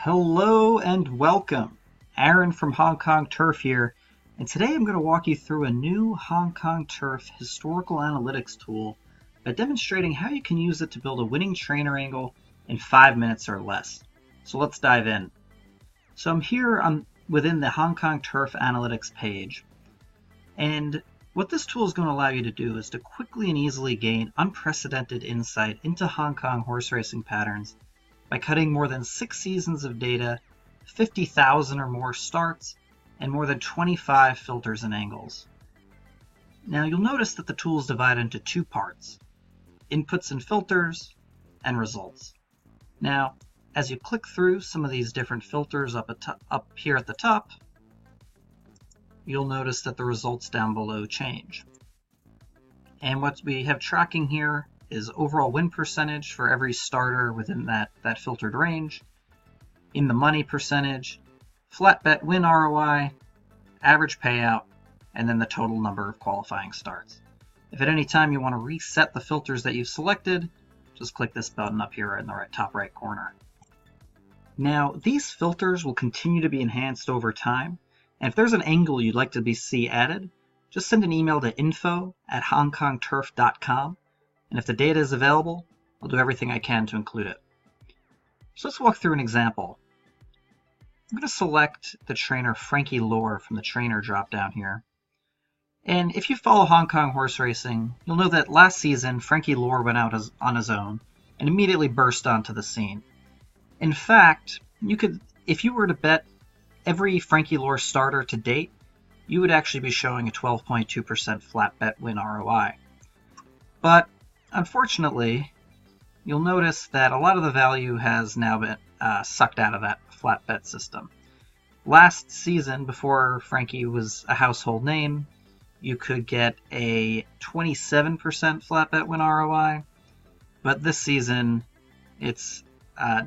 Hello and welcome. Aaron from Hong Kong Turf here, and today I'm going to walk you through a new Hong Kong Turf historical analytics tool by demonstrating how you can use it to build a winning trainer angle in 5 minutes or less. So let's dive in. So I'm here within the Hong Kong Turf Analytics page, and what this tool is going to allow you to do is to quickly and easily gain unprecedented insight into Hong Kong horse racing patterns by cutting more than 6 seasons of data, 50,000 or more starts, and more than 25 filters and angles. Now you'll notice that the tool is divided into 2 parts, inputs and filters, and results. Now, as you click through some of these different filters up here at the top, you'll notice that the results down below change. And what we have tracking here is overall win percentage for every starter within that filtered range, in the money percentage, flat bet win ROI, average payout, and then the total number of qualifying starts. If at any time you want to reset the filters that you've selected, just click this button up here in the top right corner. Now, these filters will continue to be enhanced over time, and if there's an angle you'd like to see added, just send an email to info@hongkongturf.com. And if the data is available, I'll do everything I can to include it. So let's walk through an example. I'm going to select the trainer Frankie Lohr from the trainer drop-down here. And if you follow Hong Kong horse racing, you'll know that last season Frankie Lohr went out on his own and immediately burst onto the scene. In fact, if you were to bet every Frankie Lohr starter to date, you would actually be showing a 12.2% flat bet win ROI. But unfortunately, you'll notice that a lot of the value has now been sucked out of that flat bet system. Last season, before Frankie was a household name, you could get a 27% flat bet win ROI, but this season it's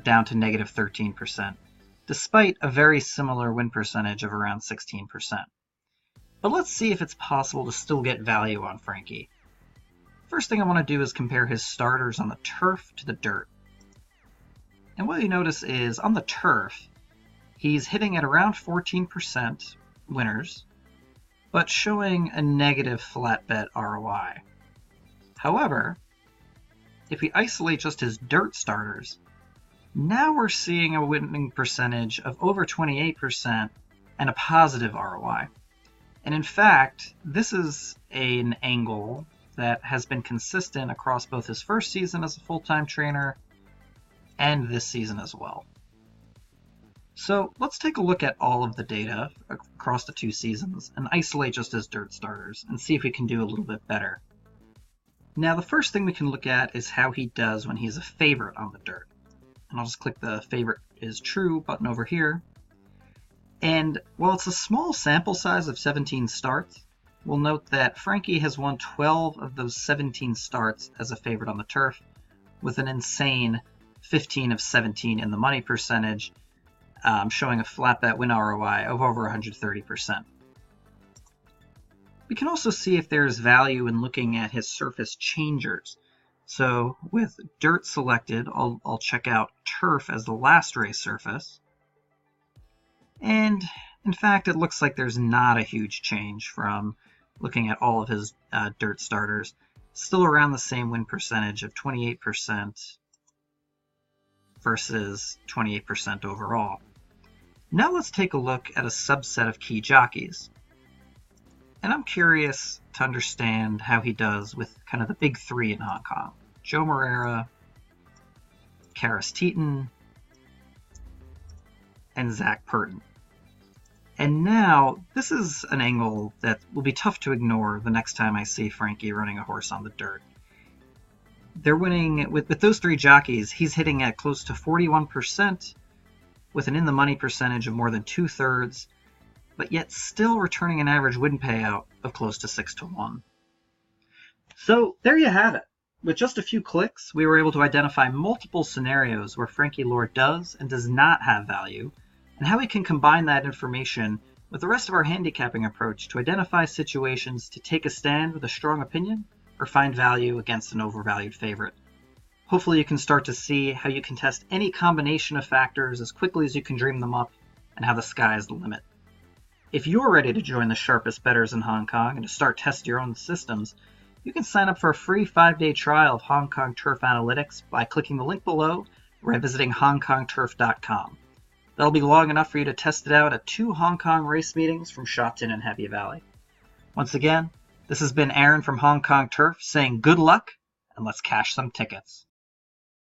down to negative 13%, despite a very similar win percentage of around 16%. But let's see if it's possible to still get value on Frankie. First thing I want to do is compare his starters on the turf to the dirt. And what you notice is on the turf, he's hitting at around 14% winners, but showing a negative flat bet ROI. However, if we isolate just his dirt starters, now we're seeing a winning percentage of over 28% and a positive ROI. And in fact, this is an angle that has been consistent across both his first season as a full-time trainer and this season as well. So let's take a look at all of the data across the 2 seasons and isolate just his dirt starters and see if we can do a little bit better. Now the first thing we can look at is how he does when he's a favorite on the dirt. And I'll just click the favorite is true button over here. And while it's a small sample size of 17 starts, we'll note that Frankie has won 12 of those 17 starts as a favorite on the turf, with an insane 15 of 17 in the money percentage, showing a flat bet win ROI of over 130%. We can also see if there's value in looking at his surface changers. So with dirt selected, I'll check out turf as the last race surface. And in fact, it looks like there's not a huge change from looking at all of his dirt starters. Still around the same win percentage of 28% versus 28% overall. Now let's take a look at a subset of key jockeys. And I'm curious to understand how he does with kind of the big 3 in Hong Kong. Joe Moreira, Karis Teeton, and Zach Purton. And now, this is an angle that will be tough to ignore the next time I see Frankie running a horse on the dirt. They're winning, with those 3 jockeys, he's hitting at close to 41%, with an in-the-money percentage of more than 2/3, but yet still returning an average win payout of close to 6-1. So there you have it. With just a few clicks, we were able to identify multiple scenarios where Frankie Lohr does and does not have value, and how we can combine that information with the rest of our handicapping approach to identify situations to take a stand with a strong opinion or find value against an overvalued favorite. Hopefully you can start to see how you can test any combination of factors as quickly as you can dream them up, and how the sky is the limit. If you're ready to join the sharpest bettors in Hong Kong and to start testing your own systems, you can sign up for a free 5-day trial of Hong Kong Turf Analytics by clicking the link below or by visiting hongkongturf.com. That'll be long enough for you to test it out at 2 Hong Kong race meetings from Shopton and Happy Valley. Once again, this has been Aaron from Hong Kong Turf saying good luck, and let's cash some tickets.